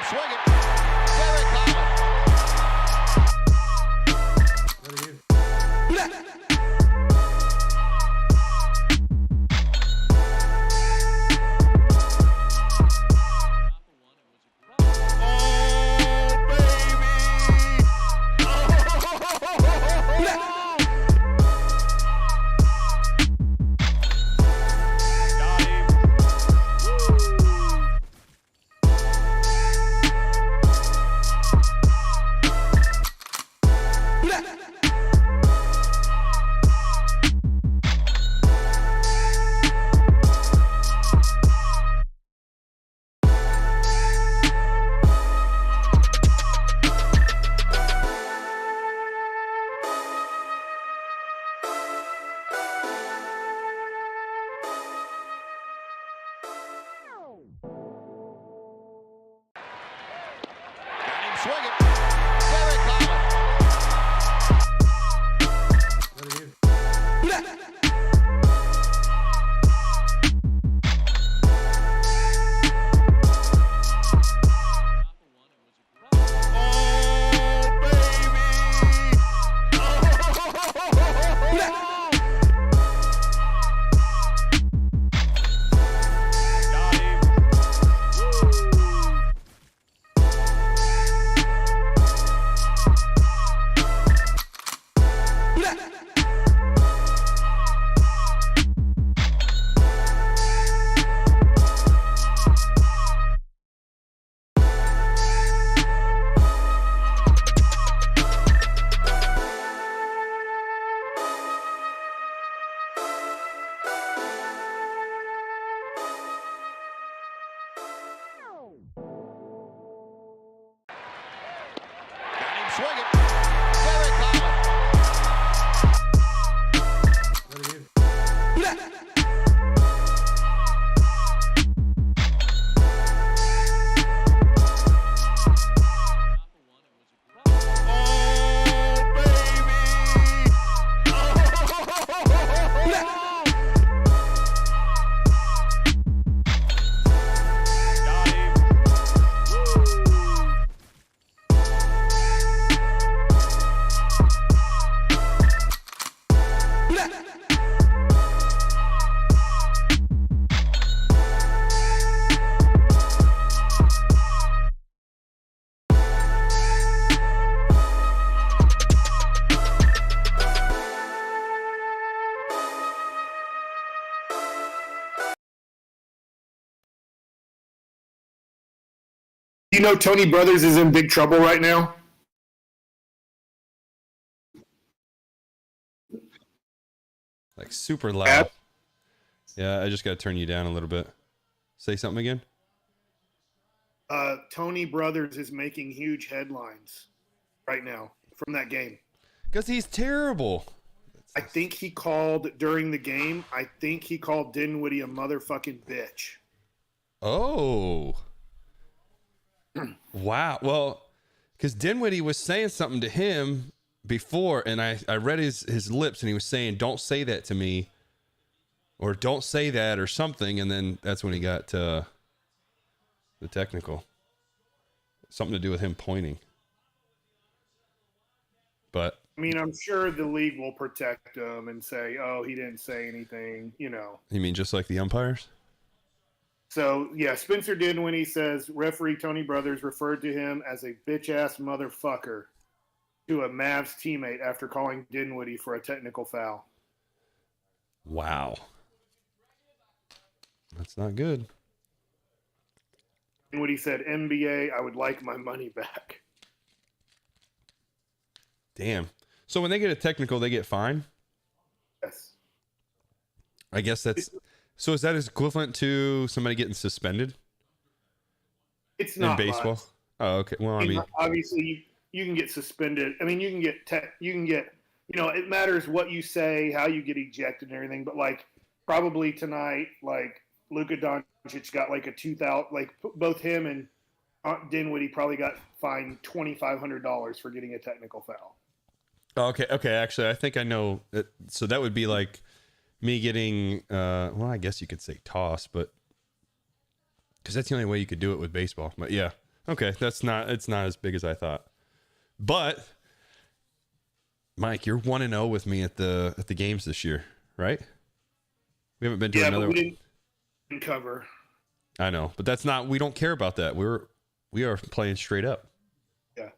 swinging. Derek Collins. Swinging. Derek Collins. Swinging. Derek Collins. You know Tony Brothers is in big trouble right now? Like super loud. Yeah, I just got to turn you down a little bit. Say something again. Tony Brothers is making huge headlines right now from that game. Because he's terrible. I think he called during the game. I think he called Dinwiddie a motherfucking bitch. Oh. Wow. Well, because Dinwiddie was saying something to him before, and I read his lips, and he was saying, "Don't say that to me," or "Don't say that," or something, and then that's when he got the technical. Something to do with him pointing. But I mean, I'm sure the league will protect him and say, "Oh, he didn't say anything," you know. You mean just like the umpires? So, yeah, Spencer Dinwiddie says referee Tony Brothers referred to him as a bitch-ass motherfucker to a Mavs teammate after calling Dinwiddie for a technical foul. Wow. That's not good. Dinwiddie said, NBA, I would like my money back. Damn. So when they get a technical, they get fined? Yes. I guess that's... So is that equivalent to somebody getting suspended? It's not in baseball. much. Oh, okay. Well, I mean, obviously you can get suspended. I mean, you can get, you know, it matters what you say, how you get ejected and everything. But like probably tonight, like Luka Doncic got like a 2,000, like both him and Dinwiddie probably got fined $2,500 for getting a technical foul. Okay. Actually, I think I know. So that would be like me getting, well, I guess you could say toss, but because that's the only way you could do it with baseball. But yeah, Okay, it's not as big as I thought. But Mike, you're 1-0 with me at the games this year, right? We haven't been to another. But we didn't cover. I know, but that's not. We don't care about that. We are playing straight up. Yeah.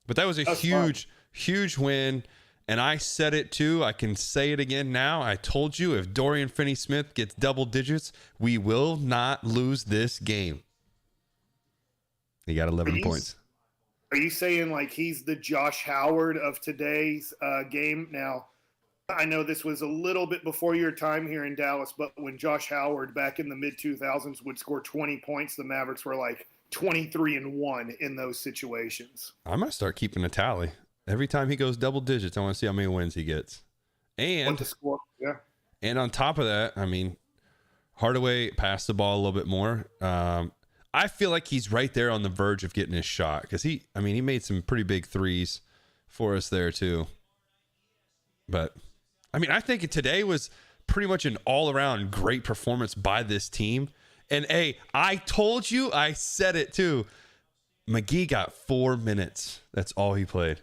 But that was a huge win, and I said it too. I can say it again now. I told you if Dorian Finney-Smith gets double digits, we will not lose this game. He got 11 points. Are you saying like he's the Josh Howard of today's game? Now, I know this was a little bit before your time here in Dallas, but when Josh Howard back in the mid-2000s would score 20 points, the Mavericks were like 23-1 in those situations. I'm going to start keeping a tally. Every time he goes double digits, I want to see how many wins he gets. And the score, yeah. And on top of that, I mean, Hardaway passed the ball a little bit more. I feel like he's right there on the verge of getting his shot because he made some pretty big threes for us there too. But I mean, I think today was pretty much an all-around great performance by this team. And hey, I told you, I said it too. McGee got 4 minutes. That's all he played.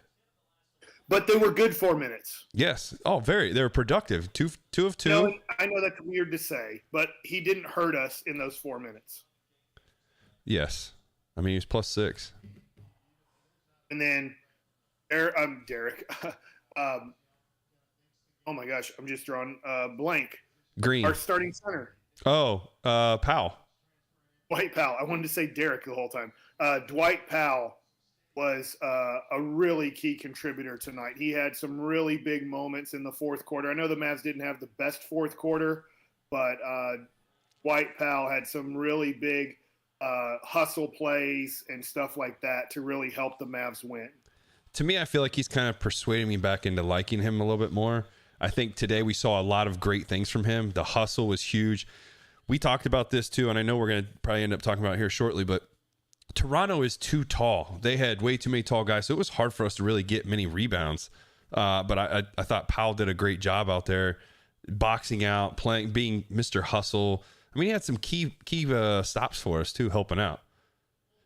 But they were good 4 minutes. Yes. Oh, they were productive. Two of two. No, I know that's weird to say, but he didn't hurt us in those 4 minutes. Yes. I mean, he was +6. And then Derek. Oh my gosh, I'm just drawing blank. Green. Our starting center. Oh, Powell. Dwight Powell. I wanted to say Derek the whole time. Dwight Powell was a really key contributor tonight. He had some really big moments in the fourth quarter. I know the Mavs didn't have the best fourth quarter, but Dwight Powell had some really big hustle plays and stuff like that to really help the Mavs win. To me, I feel like he's kind of persuading me back into liking him a little bit more. I think today we saw a lot of great things from him. The hustle was huge. We talked about this too, and I know we're going to probably end up talking about it here shortly, but Toronto is too tall. They had way too many tall guys, so it was hard for us to really get many rebounds. But I thought Powell did a great job out there, boxing out, playing, being Mr. Hustle. I mean, he had some key stops for us too, helping out.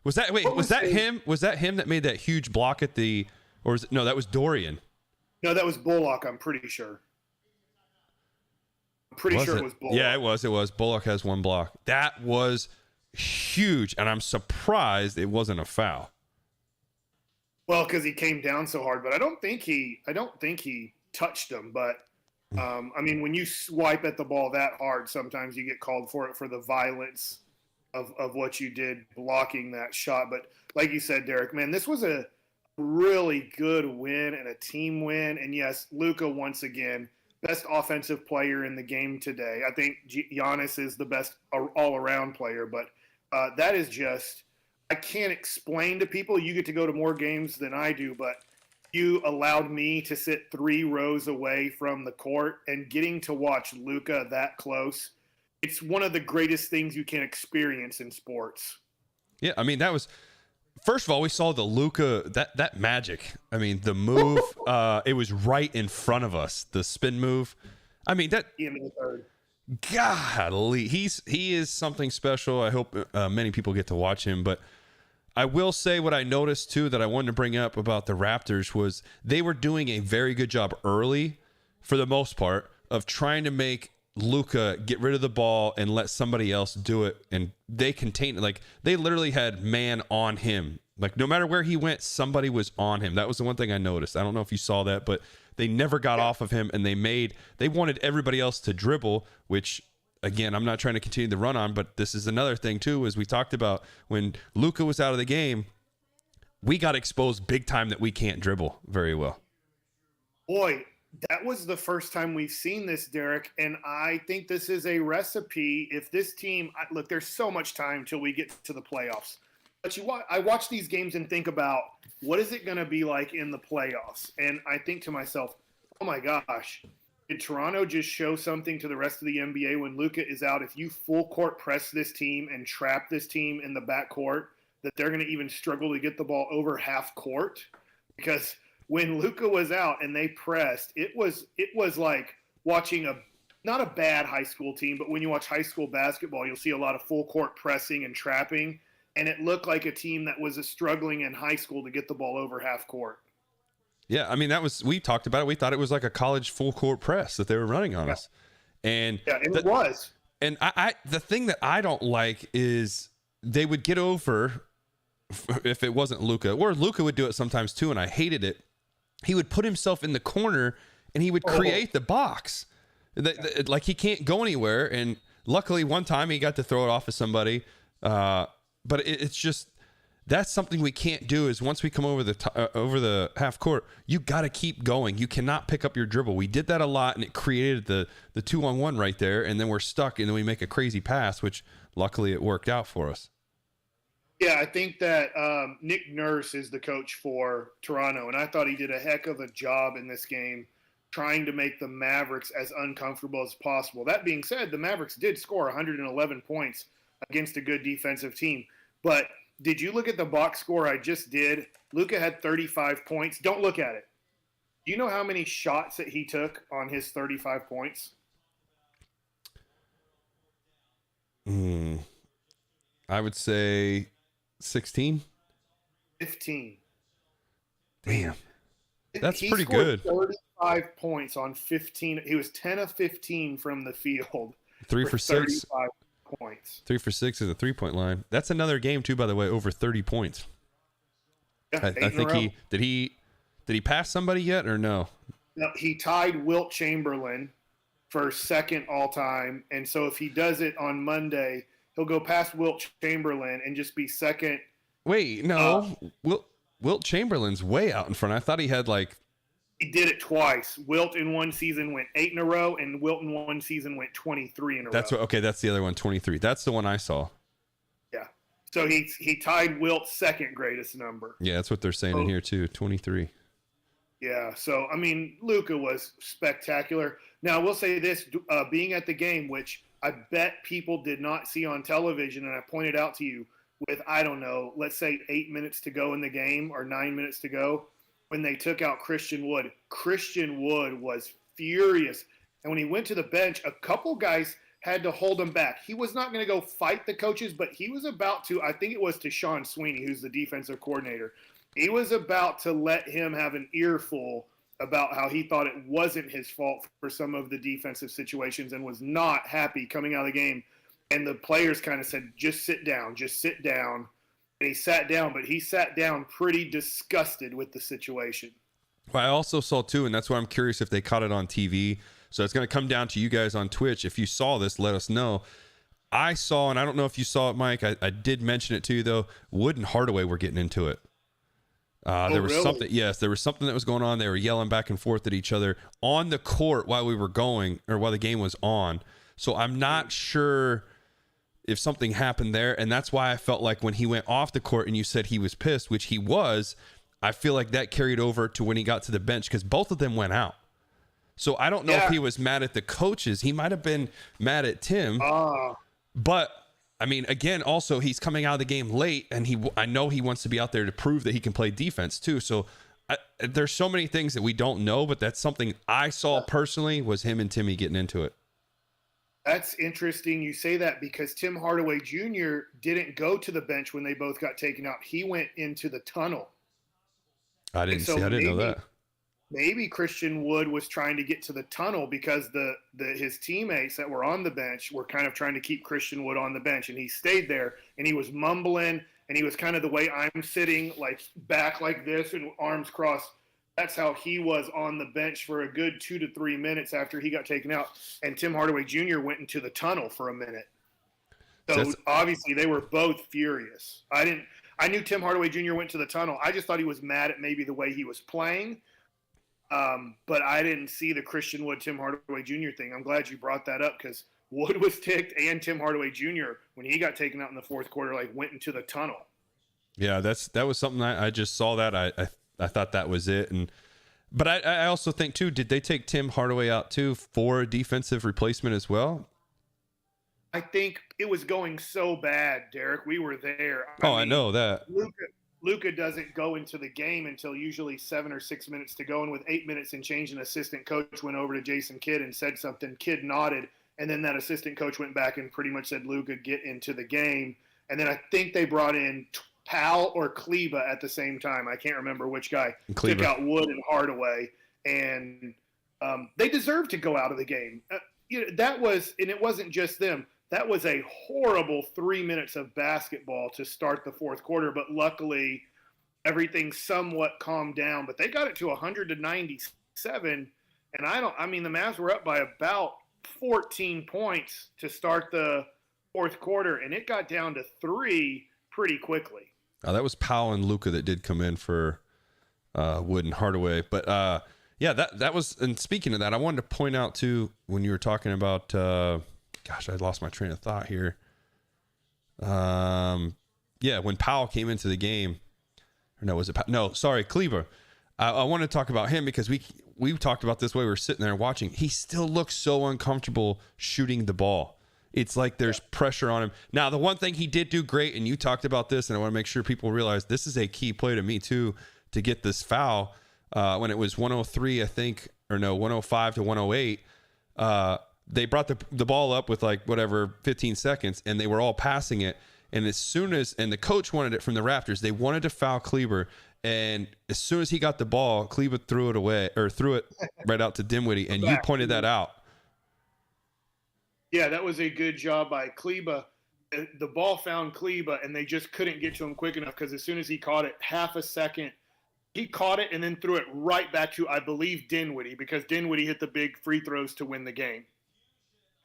Was that him? Was that him that made that huge block at the? Or was it, no? That was Dorian. No, that was Bullock. I'm pretty sure. It was Bullock. Yeah, it was. Bullock has one block. That was huge, and I'm surprised it wasn't a foul. Well, because he came down so hard, but I don't think he touched him. But I mean, when you swipe at the ball that hard, sometimes you get called for it for the violence of what you did blocking that shot. But like you said, Derek, man, this was a really good win and a team win. And yes, Luka once again, best offensive player in the game today. I think Giannis is the best all-around player, but that is just, I can't explain to people. You get to go to more games than I do, but you allowed me to sit 3 rows away from the court, and getting to watch Luka that close, it's one of the greatest things you can experience in sports. Yeah, I mean, that was, first of all, we saw the Luka, that magic. I mean, the move, it was right in front of us, the spin move. I mean, that, golly, he is something special. I hope many people get to watch him, but I will say what I noticed too that I wanted to bring up about the Raptors was they were doing a very good job early, for the most part, of trying to make Luka get rid of the ball and let somebody else do it, and they contained it. Like, they literally had man on him. Like, no matter where he went, somebody was on him. That was the one thing I noticed. I don't know if you saw that, but they never got off of him, and they wanted everybody else to dribble, which, again, I'm not trying to continue the run on, but this is another thing too, as we talked about when Luka was out of the game, we got exposed big time that we can't dribble very well. Boy, that was the first time we've seen this, Derek, and I think this is a recipe. If this team, look, there's so much time till we get to the playoffs, but I watch these games and think about what is it going to be like in the playoffs, and I think to myself, oh my gosh, did Toronto just show something to the rest of the NBA when Luka is out? If you full court press this team and trap this team in the backcourt, that they're going to even struggle to get the ball over half court? Because when Luka was out and they pressed, it was like watching not a bad high school team, but when you watch high school basketball, you'll see a lot of full court pressing and trapping. and it looked like a team that was struggling in high school to get the ball over half court. Yeah, I mean, we talked about it. We thought it was like a college full court press that they were running on us. And it was. And I the thing that I don't like is they would get over if it wasn't Luka, or Luka would do it sometimes too, and I hated it. He would put himself in the corner and he would create the box. Like he can't go anywhere. And luckily one time he got to throw it off of somebody. But it's just, that's something we can't do, is once we come over the half court, you got to keep going. You cannot pick up your dribble. We did that a lot, and it created the 2-on-1 right there, and then we're stuck, and then we make a crazy pass, which luckily it worked out for us. Yeah, I think that Nick Nurse is the coach for Toronto, and I thought he did a heck of a job in this game trying to make the Mavericks as uncomfortable as possible. That being said, the Mavericks did score 111 points against a good defensive team, but did you look at the box score I just did? Luka had 35 points. Don't look at it. Do you know how many shots that he took on his 35 points? I would say 16. 15. Damn. That's pretty good. good. 35 points on 15. He was 10 of 15 from the field. 3 for 6. 35 points. 3 for 6 is a 3-point line. That's another game too, by the way, over 30 points. Yeah, I think did he pass somebody yet or no? No, he tied Wilt Chamberlain for second all time, and so if he does it on Monday, he'll go past Wilt Chamberlain and just be second. Wait, no. Wilt Chamberlain's way out in front. I thought he had like. He did it twice. Wilt in one season went 8 in a row, and Wilt in one season went 23 in a row. That's okay. That's the other one, 23. That's the one I saw. Yeah. So he tied Wilt's second greatest number. Yeah, that's what they're saying in here too, 23. Yeah. So I mean, Luka was spectacular. Now I will say this: being at the game, which I bet people did not see on television, and I pointed out to you, with I don't know, let's say 8 minutes to go in the game or 9 minutes to go. When they took out Christian Wood was furious. And when he went to the bench, a couple guys had to hold him back. He was not going to go fight the coaches, but he was about to, I think it was to Sean Sweeney, who's the defensive coordinator. He was about to let him have an earful about how he thought it wasn't his fault for some of the defensive situations and was not happy coming out of the game. And the players kind of said, just sit down, just sit down. And he sat down, but he sat down pretty disgusted with the situation. Well, I also saw too, and that's why I'm curious if they caught it on TV. So it's going to come down to you guys on Twitch. If you saw this, let us know. I saw, and I don't know if you saw it, Mike. I did mention it to you, though. Wood and Hardaway were getting into it. There was something. Yes, there was something that was going on. They were yelling back and forth at each other on the court while we were going, or while the game was on. So I'm not sure if something happened there, and that's why I felt like when he went off the court and you said he was pissed, which he was, I feel like that carried over to when he got to the bench, because both of them went out. So I don't know if he was mad at the coaches. He might have been mad at Tim. But I mean, again, also he's coming out of the game late, and I know he wants to be out there to prove that he can play defense too. So there's so many things that we don't know, but that's something I saw personally, was him and Timmy getting into it. That's interesting you say that, because Tim Hardaway Jr. didn't go to the bench when they both got taken out. He went into the tunnel. I didn't know that. Maybe Christian Wood was trying to get to the tunnel because his teammates that were on the bench were kind of trying to keep Christian Wood on the bench, and he stayed there, and he was mumbling, and he was kind of the way I'm sitting, like back like this and arms crossed. That's how he was on the bench for a good 2 to 3 minutes after he got taken out. And Tim Hardaway Jr. went into the tunnel for a minute. So obviously they were both furious. I knew Tim Hardaway Jr. went to the tunnel. I just thought he was mad at maybe the way he was playing. But I didn't see the Christian Wood, Tim Hardaway Jr. thing. I'm glad you brought that up, because Wood was ticked, and Tim Hardaway Jr., when he got taken out in the fourth quarter, like went into the tunnel. Yeah, that was something I just saw that. I thought that was it. But I also think too, did they take Tim Hardaway out too for a defensive replacement as well? I think it was going so bad, Derek. We were there. I know that. Luka doesn't go into the game until usually 7 or 6 minutes to go. And with 8 minutes and change, an assistant coach went over to Jason Kidd and said something. Kidd nodded. And then that assistant coach went back and pretty much said, Luka, get into the game. and then I think they brought in Powell or Kleba at the same time. I can't remember which guy took out Wood and Hardaway, and they deserved to go out of the game. That was, and it wasn't just them. That was a horrible 3 minutes of basketball to start the fourth quarter, but luckily everything somewhat calmed down. But they got it to 100-97, and the Mavs were up by about 14 points to start the fourth quarter, and it got down to 3 pretty quickly. That was Powell and Luka that did come in for Wood and Hardaway. But yeah, that was. And speaking of that, I wanted to point out too, when you were talking about, gosh, I lost my train of thought here. Yeah, when Powell came into the game, or no, was it? No, sorry, Kleber. I want to talk about him because we talked about this while we were sitting there watching. He still looks so uncomfortable shooting the ball. It's like there's pressure on him. Now, the one thing he did do great, and you talked about this, and I want to make sure people realize this is a key play to me too, to get this foul when it was 103, I think, or no, 105 to 108. They brought the ball up with 15 seconds, and they were all passing it. And and the coach wanted it from the Raptors, they wanted to foul Kleber. And as soon as he got the ball, Kleber threw it right out to Dinwiddie, and you pointed that out. Yeah, that was a good job by Kleba. The ball found Kleba, and they just couldn't get to him quick enough because as soon as he caught it, half a second, he caught it and then threw it right back to, I believe, Dinwiddie, because Dinwiddie hit the big free throws to win the game.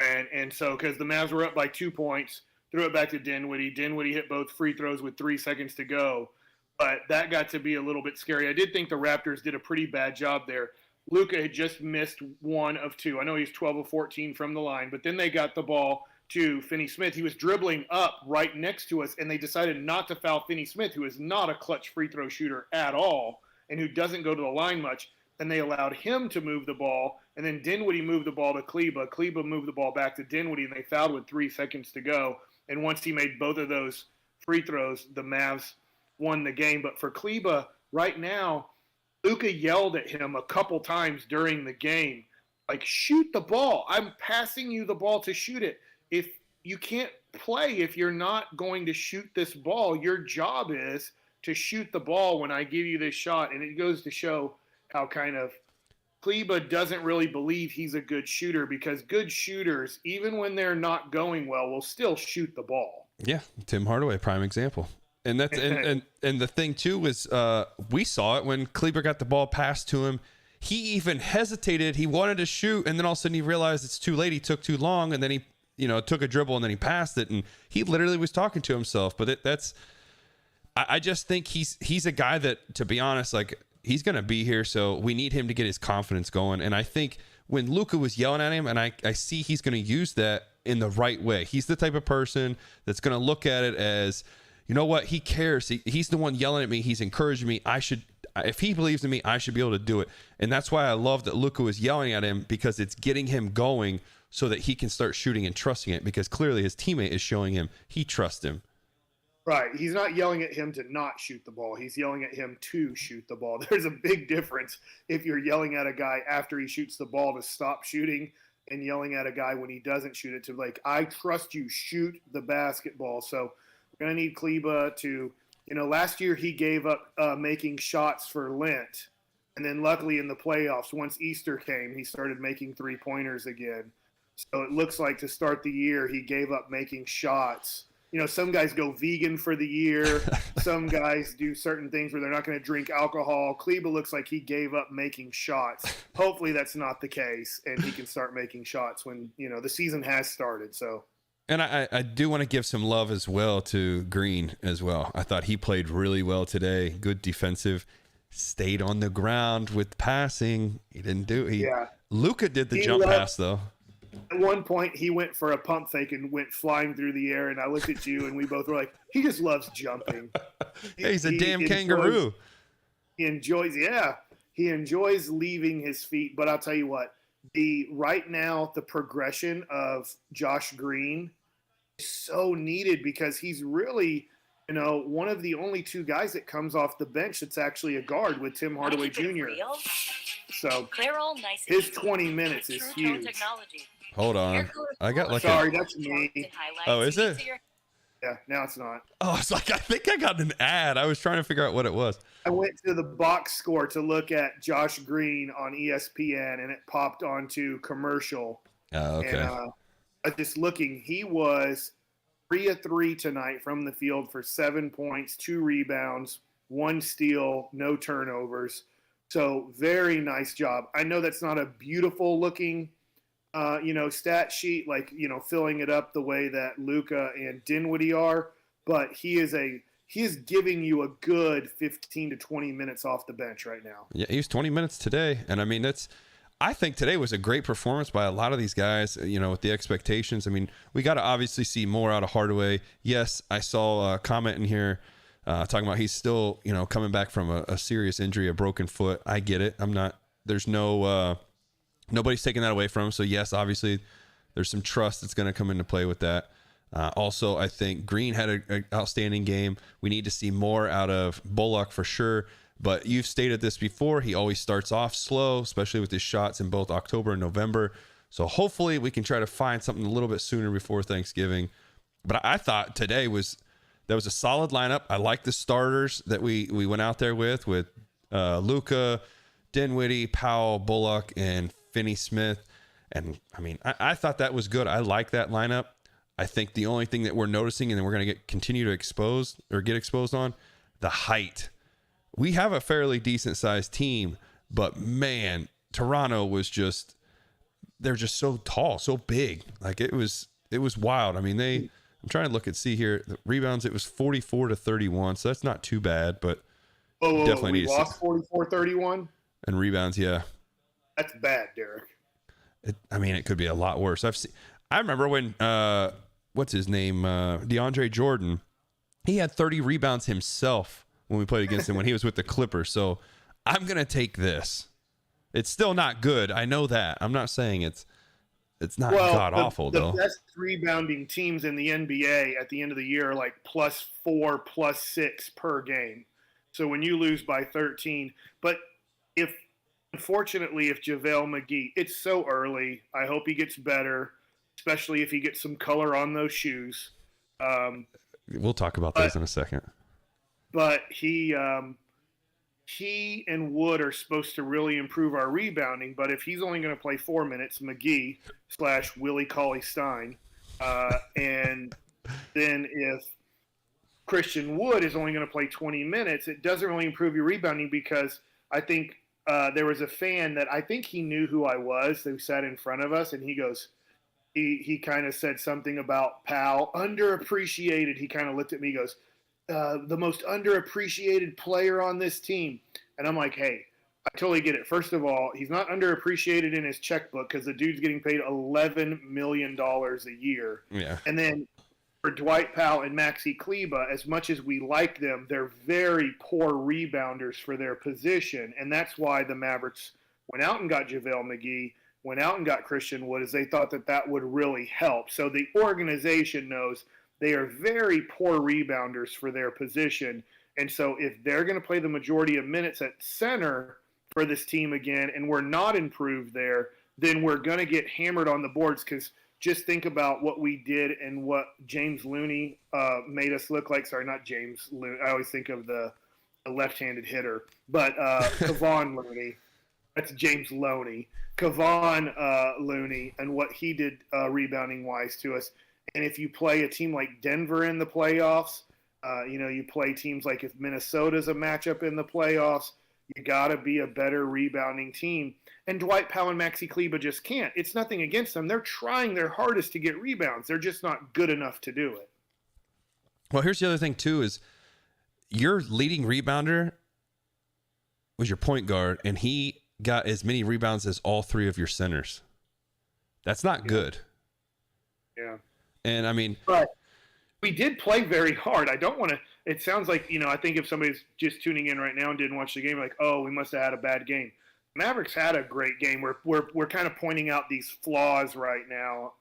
And so because the Mavs were up by 2 points, threw it back to Dinwiddie. Dinwiddie hit both free throws with 3 seconds to go. But that got to be a little bit scary. I did think the Raptors did a pretty bad job there. Luka had just missed 1 of 2. I know he's 12 of 14 from the line, but then they got the ball to Finney-Smith. He was dribbling up right next to us, and they decided not to foul Finney-Smith, who is not a clutch free throw shooter at all and who doesn't go to the line much. And they allowed him to move the ball, and then Dinwiddie moved the ball to Kleba. Kleba moved the ball back to Dinwiddie, and they fouled with 3 seconds to go. And once he made both of those free throws, the Mavs won the game. But for Kleba, right now, Luka yelled at him a couple times during the game, shoot the ball. I'm passing you the ball to shoot it. If you can't play, if you're not going to shoot this ball, your job is to shoot the ball when I give you this shot. And it goes to show how kind of Kleba doesn't really believe he's a good shooter, because good shooters, even when they're not going well, will still shoot the ball. Yeah, Tim Hardaway, prime example. And that's and the thing too was we saw it when Kleber got the ball passed to him. He even hesitated. He wanted to shoot, and then all of a sudden he realized it's too late. He took too long, and then he took a dribble, and then he passed it, and he literally was talking to himself. But I just think he's a guy that, to be honest, he's gonna be here, so we need him to get his confidence going. And I think when Luka was yelling at him, and I see he's gonna use that in the right way. He's the type of person that's gonna look at it as, you know what? He cares. He's the one yelling at me. He's encouraging me. If he believes in me, I should be able to do it. And that's why I love that Luka was yelling at him, because it's getting him going so that he can start shooting and trusting it, because clearly his teammate is showing him he trusts him. Right. He's not yelling at him to not shoot the ball. He's yelling at him to shoot the ball. There's a big difference if you're yelling at a guy after he shoots the ball to stop shooting, and yelling at a guy when he doesn't shoot it to I trust you, shoot the basketball. So we're going to need Kleba to, last year he gave up making shots for Lent. And then luckily in the playoffs, once Easter came, he started making 3-pointers again. So it looks like to start the year, he gave up making shots. Some guys go vegan for the year. Some guys do certain things where they're not going to drink alcohol. Kleba looks like he gave up making shots. Hopefully that's not the case, and he can start making shots when, the season has started. So. And I do want to give some love as well to Green as well. I thought he played really well today. Good defensive. Stayed on the ground with passing. He didn't do it. Yeah. Luka did the jump pass, though. At one point, he went for a pump fake and went flying through the air, and I looked at you, and we both were like, he just loves jumping. Hey, he's a damn kangaroo. He enjoys leaving his feet, but I'll tell you what, right now, the progression of Josh Green is so needed, because he's really, one of the only 2 guys that comes off the bench that's actually a guard with Tim Hardaway Jr. So his 20 minutes is huge. Hold on. I got Sorry, that's me. Oh, is it? Yeah, now it's not. Oh, it's like I think I got an ad. I was trying to figure out what it was. I went to the box score to look at Josh Green on ESPN, and it popped onto commercial. Oh, okay. And I was just looking. He was 3 of 3 tonight from the field for 7 points, 2 rebounds, 1 steal, no turnovers. So very nice job. I know that's not a beautiful looking, stat sheet, like, filling it up the way that Luka and Dinwiddie are, but he is giving you a good 15 to 20 minutes off the bench right now. Yeah, he was 20 minutes today. And I mean, I think today was a great performance by a lot of these guys, with the expectations. I mean, we got to obviously see more out of Hardaway. Yes, I saw a comment in here talking about he's still, coming back from a serious injury, a broken foot. I get it. There's nobody's taking that away from him. So yes, obviously there's some trust that's going to come into play with that. Also, I think Green had an outstanding game. We need to see more out of Bullock for sure. But you've stated this before. He always starts off slow, especially with his shots in both October and November. So hopefully we can try to find something a little bit sooner before Thanksgiving. But I thought today was a solid lineup. I like the starters that we went out there with Luka, Dinwiddie, Powell, Bullock, and Finney-Smith. And I mean, I thought that was good. I like that lineup. I think the only thing that we're noticing, and then we're going to continue to get exposed on, the height. We have a fairly decent sized team, but man, Toronto they're just so tall, so big. Like it was wild. I mean, I'm trying to see here, the rebounds, it was 44-31. So that's not too bad, but definitely we lost 44-31 and rebounds. Yeah. That's bad, Derek. It could be a lot worse. I remember when, what's his name? DeAndre Jordan, he had 30 rebounds himself when we played against him when he was with the Clippers. So I'm going to take this. It's still not good. I know that. I'm not saying it's not god awful though. The best rebounding teams in the NBA at the end of the year are like +4, +6 per game. So when you lose by 13, but unfortunately, if JaVale McGee, it's so early. I hope he gets better, especially if he gets some color on those shoes. We'll talk about those in a second. But he and Wood are supposed to really improve our rebounding. But if he's only going to play 4 minutes, McGee / Willie Cauley-Stein, and then if Christian Wood is only going to play 20 minutes, it doesn't really improve your rebounding because I think there was a fan that I think he knew who I was who sat in front of us, and he goes, he kind of said something about Powell, underappreciated. He kind of looked at me, goes, the most underappreciated player on this team. And I'm like, hey, I totally get it. First of all, he's not underappreciated in his checkbook because the dude's getting paid $11 million a year. Yeah. And then for Dwight Powell and Maxi Kleber, as much as we like them, they're very poor rebounders for their position. And that's why the Mavericks went out and got JaVale McGee, went out and got Christian Wood, is they thought that would really help. So the organization knows they are very poor rebounders for their position. And so if they're going to play the majority of minutes at center for this team again, and we're not improved there, then we're going to get hammered on the boards because just think about what we did and what James Looney made us look like. Sorry, not James Looney. I always think of the left-handed hitter. But Kevon Looney. That's James Loney. Kevon Looney and what he did rebounding-wise to us. And if you play a team like Denver in the playoffs, you play teams like if Minnesota's a matchup in the playoffs, you got to be a better rebounding team. And Dwight Powell and Maxi Kleber just can't. It's nothing against them. They're trying their hardest to get rebounds. They're just not good enough to do it. Well, here's the other thing, too, is your leading rebounder was your point guard, and he got as many rebounds as all three of your centers. That's not good. Yeah. And I mean, but we did play very hard. I don't want to, it sounds like, I think if somebody's just tuning in right now and didn't watch the game, like, oh, we must have had a bad game. Mavericks had a great game. We're kind of pointing out these flaws right now,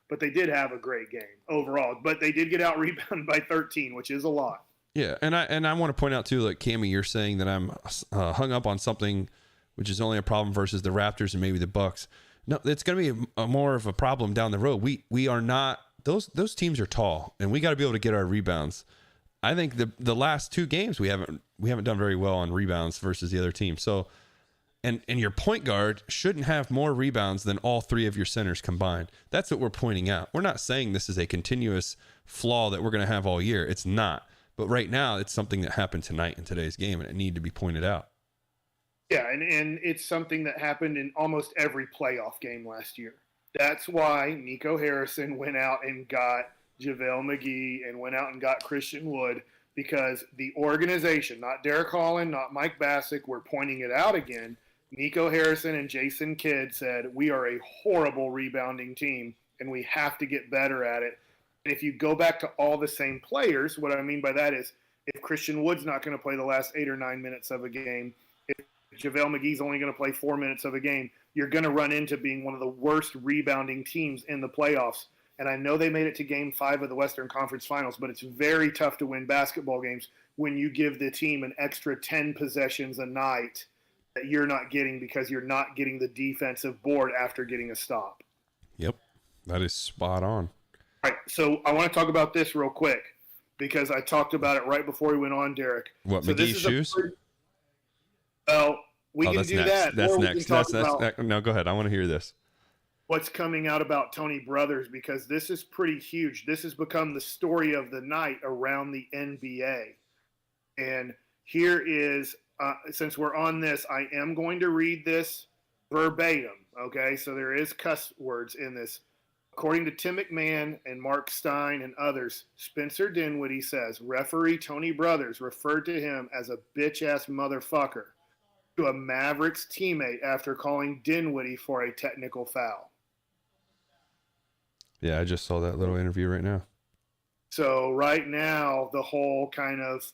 but they did have a great game overall. But they did get out rebounded by 13, which is a lot. Yeah, and I want to point out too, like Cammie, you're saying that I'm hung up on something, which is only a problem versus the Raptors and maybe the Bucks. No, it's going to be a more of a problem down the road. We are not those teams are tall, and we got to be able to get our rebounds. I think the last 2 games we haven't done very well on rebounds versus the other team. So, and your point guard shouldn't have more rebounds than all 3 of your centers combined. That's what we're pointing out. We're not saying this is a continuous flaw that we're going to have all year. It's not. But right now, it's something that happened tonight in today's game, and it needed to be pointed out. Yeah, and it's something that happened in almost every playoff game last year. That's why Nico Harrison went out and got JaVale McGee and went out and got Christian Wood, because the organization, not Derek Holland, not Mike Bassick, we're pointing it out again. Nico Harrison and Jason Kidd said, we are a horrible rebounding team, and we have to get better at it. And if you go back to all the same players, what I mean by that is if Christian Wood's not going to play the last 8 or 9 minutes of a game, if JaVale McGee's only going to play 4 minutes of a game, you're going to run into being one of the worst rebounding teams in the playoffs. And I know they made it to Game 5 of the Western Conference Finals, but it's very tough to win basketball games when you give the team an extra 10 possessions a night that you're not getting because you're not getting the defensive board after getting a stop. Yep, that is spot on. All right, so I want to talk about this real quick because I talked about it right before we went on, Derek. What, so McGee's shoes? Well, we can do next. that. That's or next. No, go ahead. I want to hear this. What's coming out about Tony Brothers, because this is pretty huge. This has become the story of the night around the NBA. And here is, since we're on this, I am going to read this verbatim, okay? So there is cuss words in this. According to Tim McMahon and Mark Stein and others, Spencer Dinwiddie says referee Tony Brothers referred to him as a bitch-ass motherfucker to a Mavericks teammate after calling Dinwiddie for a technical foul. Yeah, I just saw that little interview right now. So right now, the whole kind of,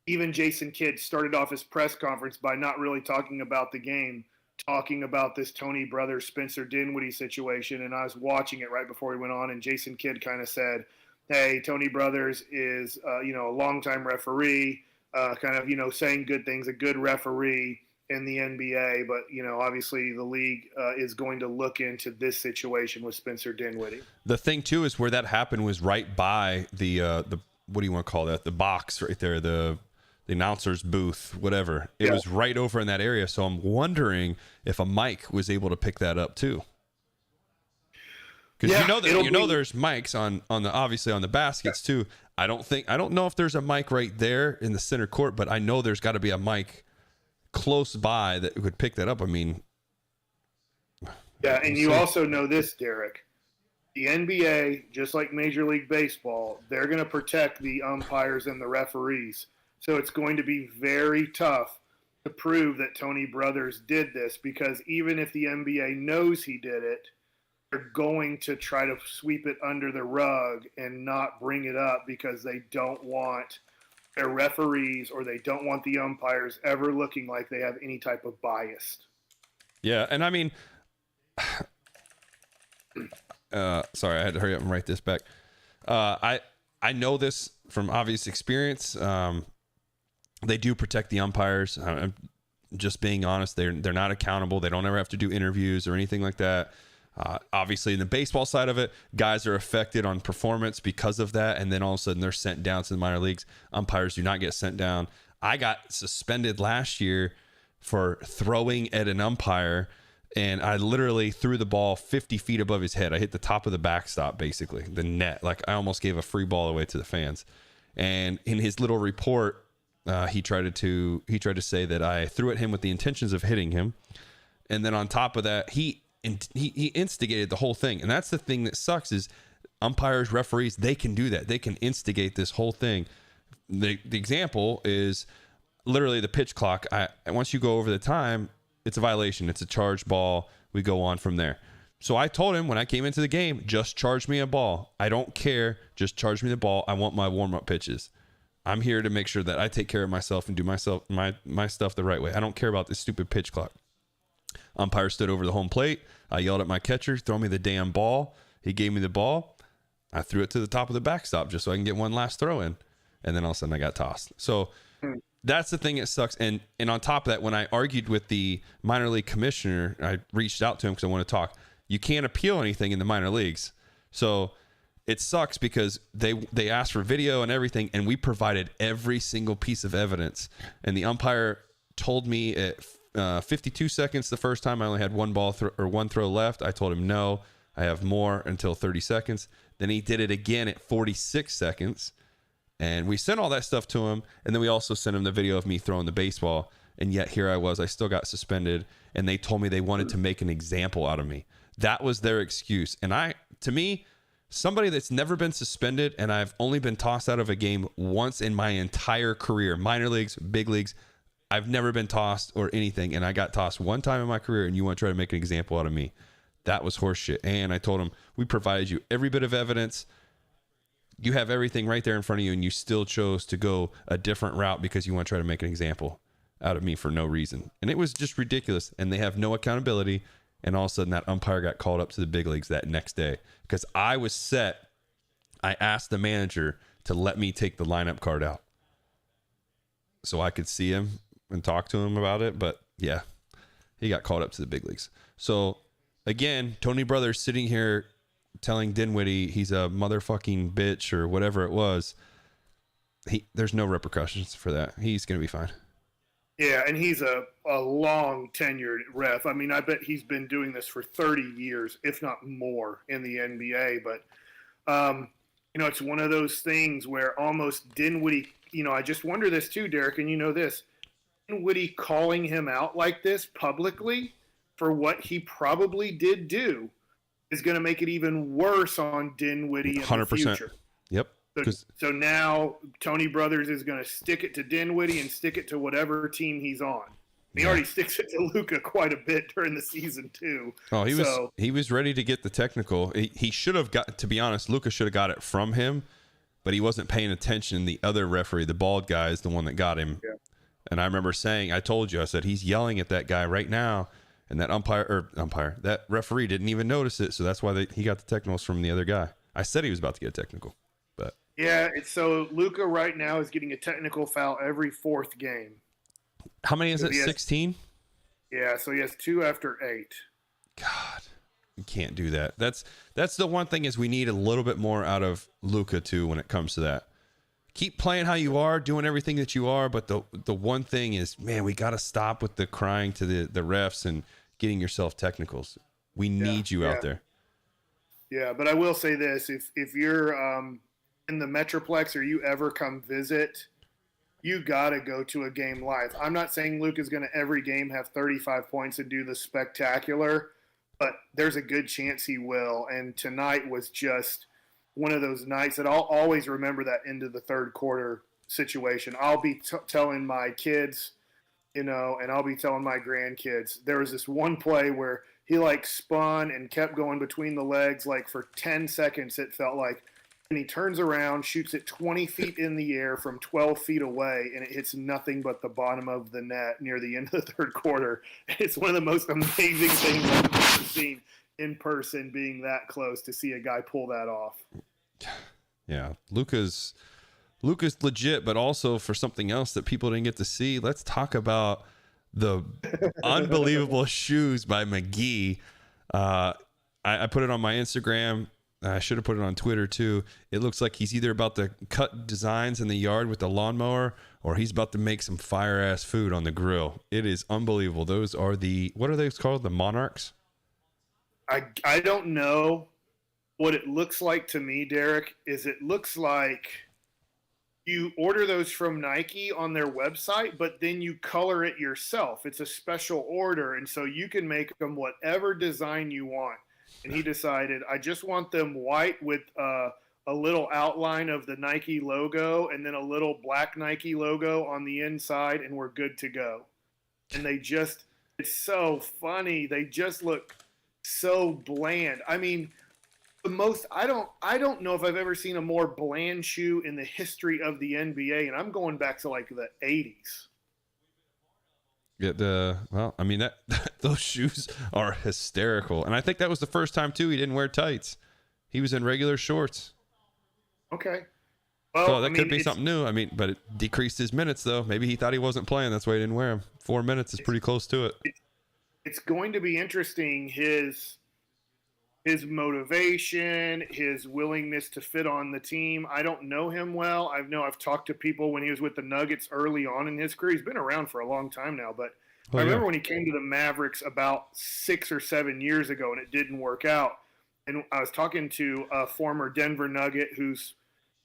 even Jason Kidd started off his press conference by not really talking about the game, talking about this Tony Brothers, Spencer Dinwiddie situation. And I was watching it right before we went on, and Jason Kidd kind of said, hey, Tony Brothers is, a longtime referee, kind of, saying good things, a good referee in the NBA, but obviously the league is going to look into this situation with Spencer Dinwiddie. The thing too is where that happened was right by the what do you want to call that? The box right there, the announcer's booth, whatever. It was right over in that area. So I'm wondering if a mic was able to pick that up too. Because there's mics on the obviously on the baskets too. I don't know if there's a mic right there in the center court, but I know there's got to be a mic close by that would pick that up. I mean, yeah, and you also know this, Derek. The NBA, just like Major League Baseball, they're going to protect the umpires and the referees. So it's going to be very tough to prove that Tony Brothers did this, because even if the NBA knows he did it, they're going to try to sweep it under the rug and not bring it up because they don't want their referees, or they don't want the umpires ever looking like they have any type of bias. Yeah, and I mean, sorry, I had to hurry up and write this back. I know this from obvious experience. They do protect the umpires. I'm just being honest. They're not accountable. They don't ever have to do interviews or anything like that. Obviously, in the baseball side of it, guys are affected on performance because of that, and then all of a sudden they're sent down to the minor leagues. Umpires do not get sent down. I got suspended last year for throwing at an umpire, and I literally threw the ball 50 feet above his head. I hit the top of the backstop, basically, the net. Like, I almost gave a free ball away to the fans. And in his little report, he tried to say that I threw at him with the intentions of hitting him. And then on top of that, he instigated the whole thing. And that's the thing that sucks is umpires, referees, they can do that. They can instigate this whole thing. The example is literally the pitch clock. Once you go over the time, it's a violation. It's a charged ball. We go on from there. So I told him when I came into the game, just charge me a ball. I don't care. Just charge me the ball. I want my warm-up pitches. I'm here to make sure that I take care of myself and do my stuff the right way. I don't care about this stupid pitch clock. Umpire stood over the home plate. I yelled at my catcher, throw me the damn ball. He gave me the ball. I threw it to the top of the backstop just so I can get one last throw in. And then all of a sudden I got tossed. So that's the thing that sucks. And on top of that, when I argued with the minor league commissioner, I reached out to him because I want to talk. You can't appeal anything in the minor leagues. So it sucks because they asked for video and everything, and we provided every single piece of evidence. And the umpire told me at 52 seconds the first time I only had one throw left. I told him no, I have more until 30 seconds. Then he did it again at 46 seconds. And we sent all that stuff to him. And then we also sent him the video of me throwing the baseball. And yet here I was. I still got suspended. And they told me they wanted to make an example out of me. That was their excuse. And to me, somebody that's never been suspended, and I've only been tossed out of a game once in my entire career, minor leagues, big leagues, I've never been tossed or anything. And I got tossed one time in my career, and you want to try to make an example out of me. That was horseshit. And I told him, we provided you every bit of evidence. You have everything right there in front of you, and you still chose to go a different route because you want to try to make an example out of me for no reason. And it was just ridiculous. And they have no accountability. And all of a sudden, that umpire got called up to the big leagues that next day because I was set. I asked the manager to let me take the lineup card out so I could see him and talk to him about it. But yeah, he got called up to the big leagues. So again, Tony Brothers sitting here telling Dinwiddie he's a motherfucking bitch or whatever it was. There's no repercussions for that. He's going to be fine. Yeah, and he's a long tenured ref. I mean, I bet he's been doing this for 30 years, if not more, in the NBA. But, it's one of those things where almost Dinwiddie, I just wonder this too, Derek, and you know this. Dinwiddie calling him out like this publicly for what he probably did do is going to make it even worse on Dinwiddie in 100%. The future. Yep. So now Tony Brothers is going to stick it to Dinwiddie and stick it to whatever team he's on. He already sticks it to Luka quite a bit during the season too. Oh, he was ready to get the technical. He should have got, to be honest, Luka should have got it from him, but he wasn't paying attention. The other referee, the bald guy, is the one that got him. Yeah. And I remember saying, I said, he's yelling at that guy right now. And that that referee didn't even notice it. So that's why he got the technicals from the other guy. I said he was about to get a technical, but. Yeah, so Luka right now is getting a technical foul every fourth game. How many is it? 16? Yeah, so he has 2 after 8. God, you can't do that. That's the one thing is we need a little bit more out of Luka too when it comes to that. Keep playing how you are, doing everything that you are, but the one thing is, man, we got to stop with the crying to the refs and getting yourself technicals. We need you out there. Yeah, but I will say this: if you're in the Metroplex or you ever come visit, you got to go to a game live. I'm not saying Luke is going to every game have 35 points and do the spectacular, but there's a good chance he will. And tonight was just one of those nights that I'll always remember, that end of the third quarter situation. I'll be telling my kids, and I'll be telling my grandkids, there was this one play where he spun and kept going between the legs for 10 seconds, it felt like. And he turns around, shoots it 20 feet in the air from 12 feet away, and it hits nothing but the bottom of the net near the end of the third quarter. It's one of the most amazing things I've ever seen in person, being that close to see a guy pull that off. Yeah, Luka's legit, but also for something else that people didn't get to see. Let's talk about the unbelievable shoes by McGee. I put it on my Instagram. I should have put it on Twitter too. It looks like he's either about to cut designs in the yard with the lawnmower, or he's about to make some fire ass food on the grill. It is unbelievable. Those are what are they called? The Monarchs? I don't know. What it looks like to me, Derek, is it looks like you order those from Nike on their website, but then you color it yourself. It's a special order, and so you can make them whatever design you want. And he decided, I just want them white with a little outline of the Nike logo and then a little black Nike logo on the inside, and we're good to go. And it's so funny. They just look so bland. I mean, I don't know if I've ever seen a more bland shoe in the history of the NBA, and I'm going back to the 80s. Yeah, those shoes are hysterical. And I think that was the first time too he didn't wear tights. He was in regular shorts. Okay. Well, so that could be something new. But it decreased his minutes though. Maybe he thought he wasn't playing. That's why he didn't wear them. 4 minutes is pretty close to it. It's going to be interesting, his his motivation, his willingness to fit on the team. I don't know him well. I've talked to people when he was with the Nuggets early on in his career. He's been around for a long time now, but I remember when he came to the Mavericks about 6 or 7 years ago and it didn't work out. And I was talking to a former Denver Nugget who's,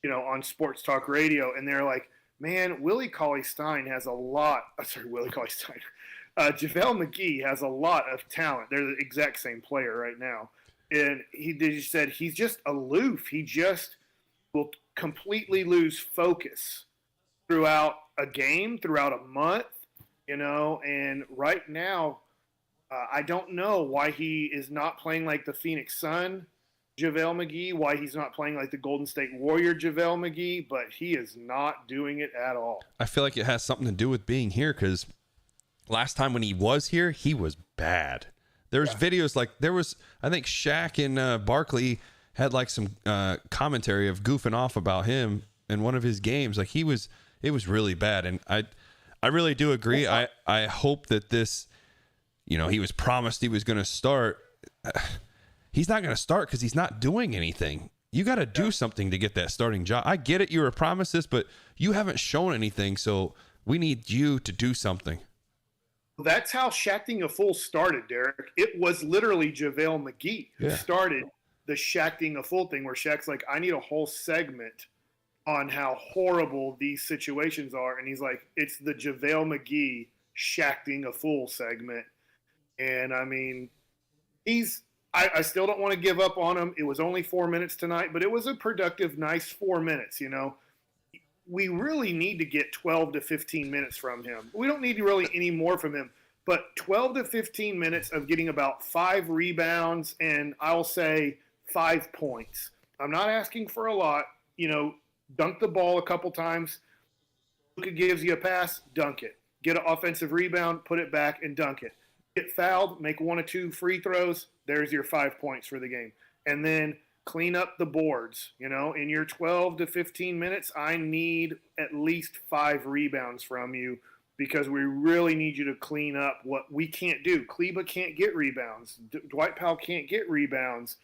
on sports talk radio, and they're like, man, Willie Cauley-Stein has a lot. Willie Cauley-Stein. JaVale McGee has a lot of talent. They're the exact same player right now. And he said he's just aloof. He just will completely lose focus throughout a game, throughout a month, And right now, I don't know why he is not playing like the Phoenix Sun JaVale McGee, why he's not playing like the Golden State Warrior JaVale McGee, but he is not doing it at all. I feel like it has something to do with being here because last time when he was here, he was bad. There's videos like I think Shaq and Barkley had like some commentary of goofing off about him in one of his games. Like it was really bad. And I really do agree. I hope that this, he was promised he was going to start. He's not going to start because he's not doing anything. You got to do something to get that starting job. I get it. You were promised this, but you haven't shown anything. So we need you to do something. That's how Shacking a Fool started, Derek. It was literally JaVale McGee who started the Shacking a Fool thing where Shaq's like, I need a whole segment on how horrible these situations are. And he's like, it's the JaVale McGee Shacking a Fool segment. And I mean, I still don't want to give up on him. It was only 4 minutes tonight, but it was a productive, nice 4 minutes, We really need to get 12 to 15 minutes from him. We don't need really any more from him, but 12 to 15 minutes of getting about 5 rebounds and I'll say 5 points. I'm not asking for a lot. Dunk the ball a couple times. Luka gives you a pass, dunk it. Get an offensive rebound, put it back, and dunk it. Get fouled, make 1 or 2 free throws. There's your 5 points for the game. And then clean up the boards. In your 12 to 15 minutes, I need at least 5 rebounds from you because we really need you to clean up what we can't do. Kleba can't get rebounds. Dwight Powell can't get rebounds.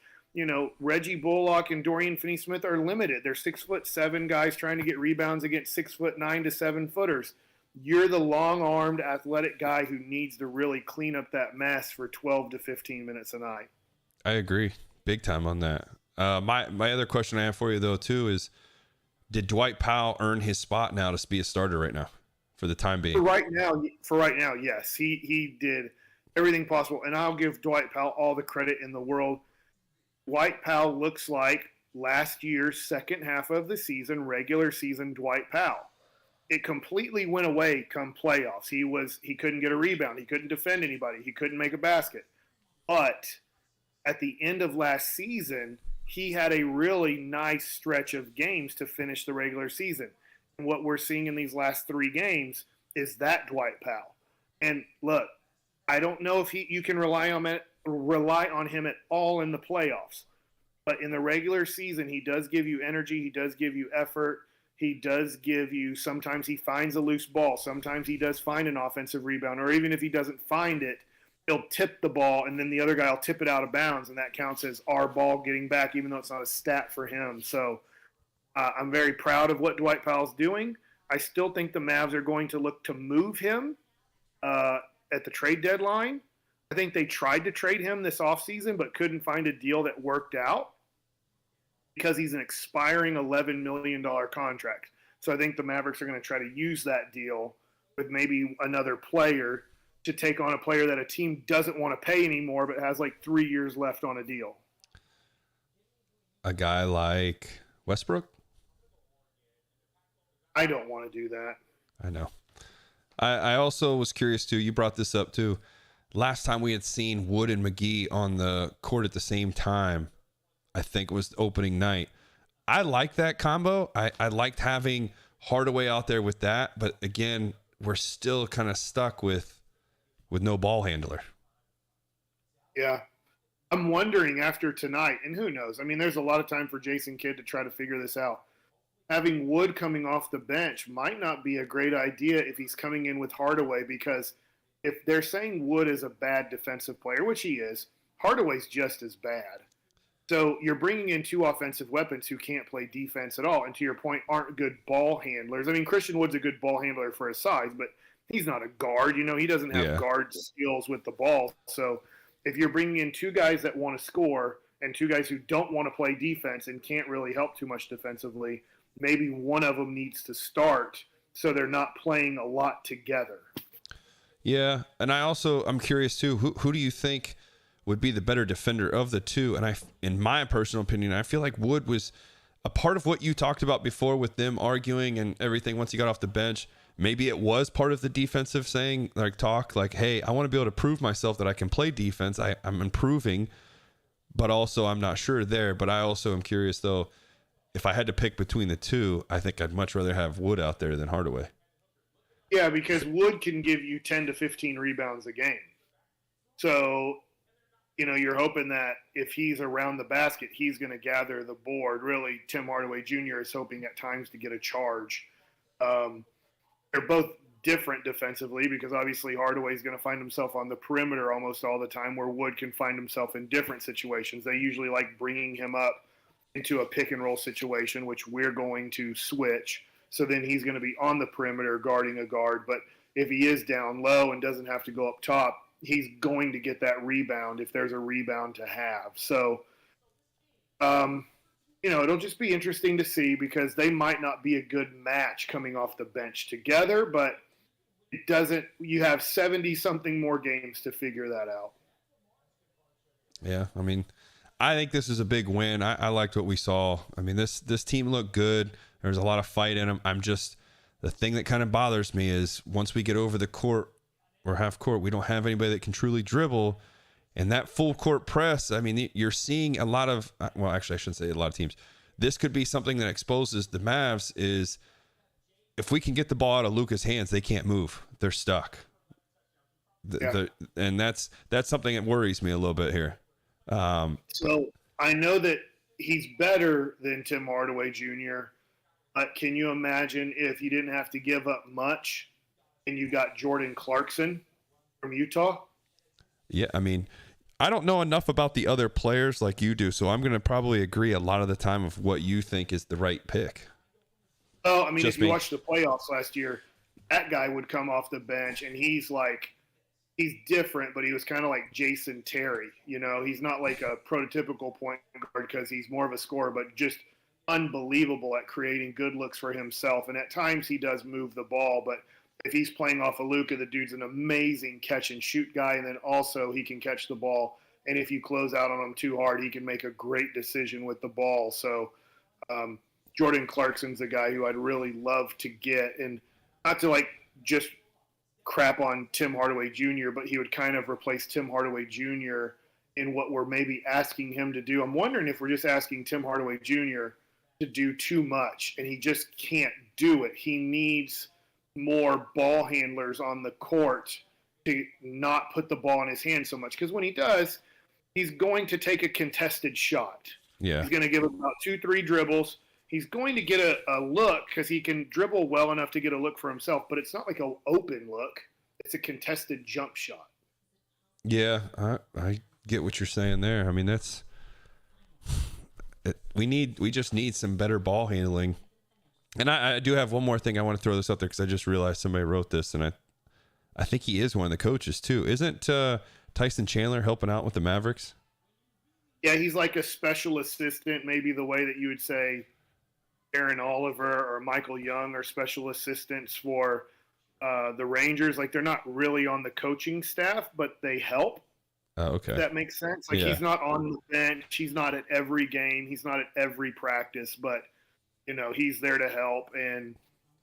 Reggie Bullock and Dorian Finney-Smith are limited. They're 6'7" guys trying to get rebounds against 6'9" to 7 footers. You're the long-armed, athletic guy who needs to really clean up that mess for 12 to 15 minutes a night. I agree, big time on that. My other question I have for you though too is, did Dwight Powell earn his spot now to be a starter right now, for the time being? For right now, yes, he did everything possible, and I'll give Dwight Powell all the credit in the world. Dwight Powell looks like last year's second half of the season, regular season Dwight Powell. It completely went away come playoffs. He couldn't get a rebound. He couldn't defend anybody. He couldn't make a basket. But at the end of last season, he had a really nice stretch of games to finish the regular season. And what we're seeing in these last 3 games is that Dwight Powell. And look, I don't know if you can rely on him at all in the playoffs. But in the regular season, he does give you energy. He does give you effort. He does give you, sometimes he finds a loose ball. Sometimes he does find an offensive rebound. Or even if he doesn't find it, he'll tip the ball, and then the other guy will tip it out of bounds, and that counts as our ball getting back, even though it's not a stat for him. So I'm very proud of what Dwight Powell's doing. I still think the Mavs are going to look to move him at the trade deadline. I think they tried to trade him this offseason but couldn't find a deal that worked out because he's an expiring $11 million contract. So I think the Mavericks are going to try to use that deal with maybe another player to take on a player that a team doesn't want to pay anymore but has like 3 years left on a deal. A guy like Westbrook? I don't want to do that. I know. I also was curious too. You brought this up too. Last time we had seen Wood and McGee on the court at the same time, I think it was opening night. I like that combo. I liked having Hardaway out there with that. But again, we're still kind of stuck with no ball handler. Yeah. I'm wondering after tonight, and who knows? I mean, there's a lot of time for Jason Kidd to try to figure this out. Having Wood coming off the bench might not be a great idea if he's coming in with Hardaway, because if they're saying Wood is a bad defensive player, which he is, Hardaway's just as bad. So you're bringing in two offensive weapons who can't play defense at all, and to your point, aren't good ball handlers. I mean, Christian Wood's a good ball handler for his size, but he's not a guard. He doesn't have guard skills with the ball. So if you're bringing in two guys that want to score and two guys who don't want to play defense and can't really help too much defensively, maybe one of them needs to start so they're not playing a lot together. Yeah, and I'm curious too. Who do you think would be the better defender of the two? And in my personal opinion, I feel like Wood was a part of what you talked about before with them arguing and everything once he got off the bench. Maybe it was part of the defensive talk, like, hey, I want to be able to prove myself that I can play defense. I'm improving, but also I'm not sure there. But I also am curious, though, if I had to pick between the two, I think I'd much rather have Wood out there than Hardaway. Yeah, because Wood can give you 10 to 15 rebounds a game. So, you're hoping that if he's around the basket, he's going to gather the board. Really, Tim Hardaway Jr. is hoping at times to get a charge. They're both different defensively because obviously Hardaway is going to find himself on the perimeter almost all the time, where Wood can find himself in different situations. They usually like bringing him up into a pick and roll situation, which we're going to switch. So then he's going to be on the perimeter guarding a guard. But if he is down low and doesn't have to go up top, he's going to get that rebound if there's a rebound to have. So, it'll just be interesting to see because they might not be a good match coming off the bench together, but you have 70-something more games to figure that out. Yeah, I mean, I think this is a big win. I liked what we saw. I mean, this team looked good. There's a lot of fight in them. The thing that kind of bothers me is once we get over the court or half court, we don't have anybody that can truly dribble. And that full court press, I mean, you're seeing a lot of, well, actually, I shouldn't say a lot of teams. This could be something that exposes the Mavs is if we can get the ball out of Luka's hands, they can't move. They're stuck. And that's something that worries me a little bit here. So I know that he's better than Tim Hardaway Jr., but can you imagine if you didn't have to give up much and you got Jordan Clarkson from Utah? Yeah, I mean, I don't know enough about the other players like you do, so I'm going to probably agree a lot of the time of what you think is the right pick. Oh, I mean, if you watched the playoffs last year, that guy would come off the bench, and he's different, but he was kind of like Jason Terry. He's not like a prototypical point guard because he's more of a scorer, but just unbelievable at creating good looks for himself. And at times he does move the ball, but if he's playing off of Luka, the dude's an amazing catch and shoot guy, and then also he can catch the ball. And if you close out on him too hard, he can make a great decision with the ball. So Jordan Clarkson's a guy who I'd really love to get, and not to just crap on Tim Hardaway Jr., but he would kind of replace Tim Hardaway Jr. in what we're maybe asking him to do. I'm wondering if we're just asking Tim Hardaway Jr. to do too much, and he just can't do it. He needs more ball handlers on the court to not put the ball in his hand so much. Because when he does, he's going to take a contested shot. Yeah. He's going to give about 2-3 dribbles. He's going to get a look because he can dribble well enough to get a look for himself, but it's not like an open look. It's a contested jump shot. Yeah, I get what you're saying there. I mean, we just need some better ball handling. And I do have one more thing. I want to throw this out there because I just realized somebody wrote this, and I think he is one of the coaches too. Isn't Tyson Chandler helping out with the Mavericks? Yeah, he's like a special assistant, maybe the way that you would say Aaron Oliver or Michael Young are special assistants for the Rangers. Like, they're not really on the coaching staff, but they help. Oh, okay. If that makes sense. Like, he's not on the bench. He's not at every game. He's not at every practice, but he's there to help, and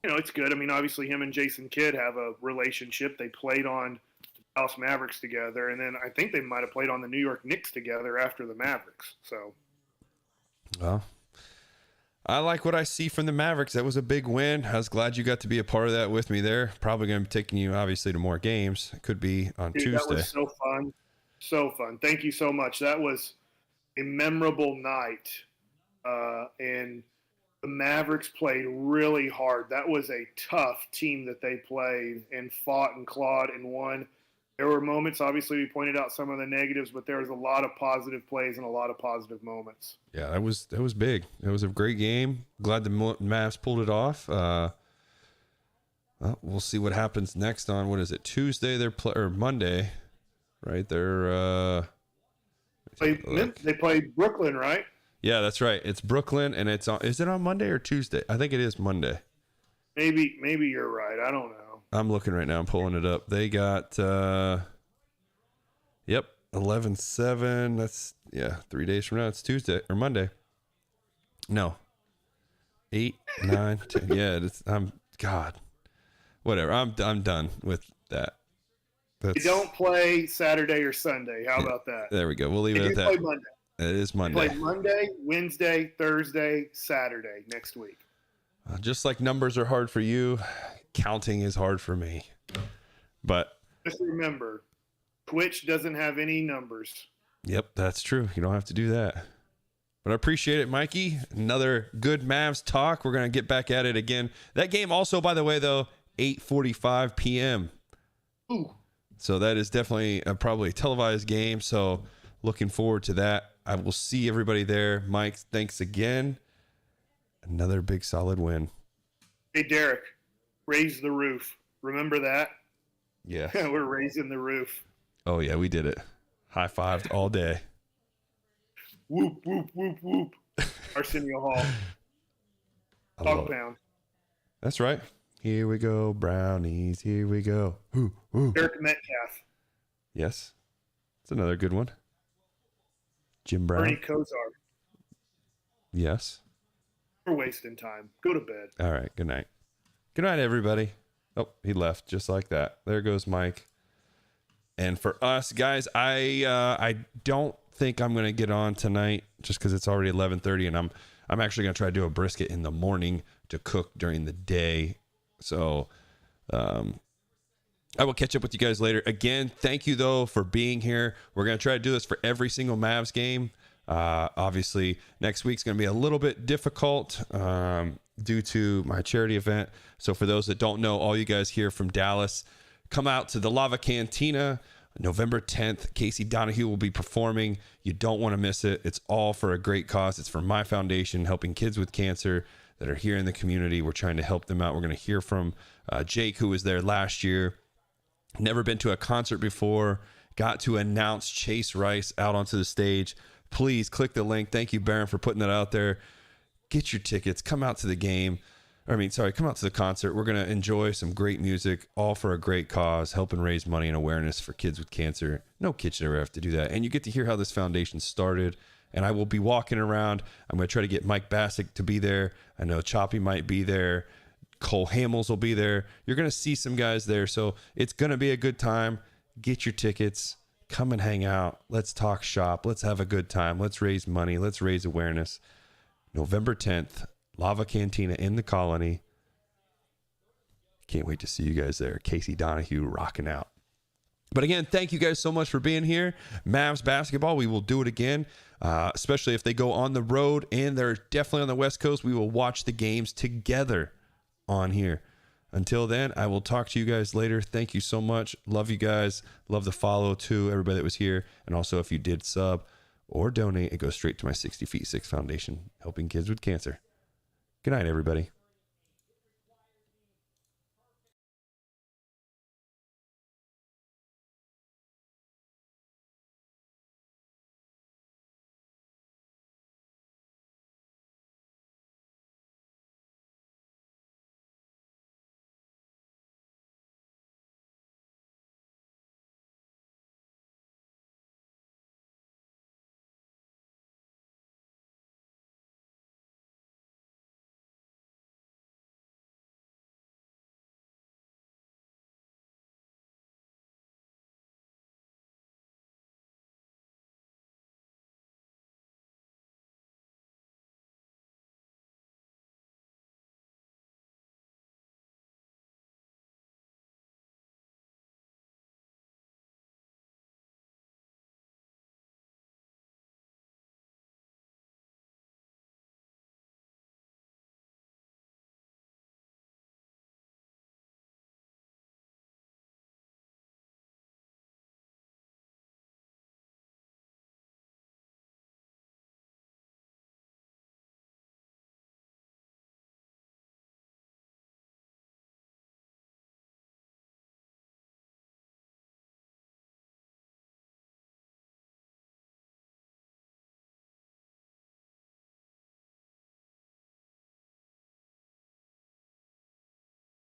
it's good. I mean, obviously him and Jason Kidd have a relationship. They played on the Dallas Mavericks together, and then I think they might have played on the New York Knicks together after the Mavericks. So, well, I like what I see from the Mavericks. That was a big win. I was glad you got to be a part of that with me there. Probably going to be taking you, obviously, to more games. It could be on Tuesday. That was so fun. So fun. Thank you so much. That was a memorable night, and the Mavericks played really hard. That was a tough team that they played and fought and clawed and won. There were moments, obviously, we pointed out some of the negatives, but there was a lot of positive plays and a lot of positive moments. Yeah, that was big. It was a great game. Glad the Mavs pulled it off. Well, we'll see what happens next on, what is it, Tuesday? Or Monday, right? They played Brooklyn, right? Yeah, that's right. It's Brooklyn, and is it on Monday or Tuesday? I think it is Monday. Maybe you're right. I don't know. I'm looking right now. I'm pulling it up. They got, 11-7. That's, 3 days from now. It's Tuesday or Monday. No. 8, 9, 10. Yeah, whatever. I'm done with that. You don't play Saturday or Sunday. How about that? There we go. We'll leave it at that. Play Monday. It is Monday. You play Monday, Wednesday, Thursday, Saturday next week. Just like numbers are hard for you, counting is hard for me. But just remember, Twitch doesn't have any numbers. Yep, that's true. You don't have to do that. But I appreciate it, Mikey. Another good Mavs talk. We're going to get back at it again. That game also, by the way, though, 8:45 p.m. Ooh. So that is definitely probably a televised game. So looking forward to that. I will see everybody there. Mike, thanks again. Another big solid win. Hey, Derek, raise the roof. Remember that? Yeah. We're raising the roof. Oh, yeah, we did it. High-fived all day. Whoop, whoop, whoop, whoop. Arsenio Hall. Dog pound. That's right. Here we go, brownies. Here we go. Ooh, ooh. Derek Metcalf. Yes. It's another good one. Jim Brown. Bernie Kosar. Yes. We're wasting time. Go to bed. All right. Good night. Good night, everybody. Oh, he left just like that. There goes Mike. And for us, guys, I don't think I'm going to get on tonight just because it's already 11:30, and I'm actually going to try to do a brisket in the morning to cook during the day. So I will catch up with you guys later. Again, thank you, though, for being here. We're going to try to do this for every single Mavs game. Obviously, next week's going to be a little bit difficult due to my charity event. So for those that don't know, all you guys here from Dallas, come out to the Lava Cantina. November 10th, Casey Donahue will be performing. You don't want to miss it. It's all for a great cause. It's for my foundation, helping kids with cancer that are here in the community. We're trying to help them out. We're going to hear from Jake, who was there last year. Never been to a concert before. Got to announce Chase Rice out onto the stage. Please click the link. Thank you, Baron, for putting that out there. Get your tickets. Come out to the game. Come out to the concert. We're going to enjoy some great music, all for a great cause, helping raise money and awareness for kids with cancer. No kid should ever have to do that. And you get to hear how this foundation started. And I will be walking around. I'm going to try to get Mike Bassick to be there. I know Choppy might be there. Cole Hamels will be there. You're going to see some guys there. So it's going to be a good time. Get your tickets. Come and hang out. Let's talk shop. Let's have a good time. Let's raise money. Let's raise awareness. November 10th, Lava Cantina in the Colony. Can't wait to see you guys there. Casey Donahue rocking out. But again, thank you guys so much for being here. Mavs basketball, we will do it again, especially if they go on the road and they're definitely on the West Coast. We will watch the games together on here. Until then, I will talk to you guys later. Thank you so much. Love you guys. Love the follow to everybody that was here. And also, if you did sub or donate, it goes straight to my 60 Feet 6 Foundation, helping kids with cancer. Good night, everybody.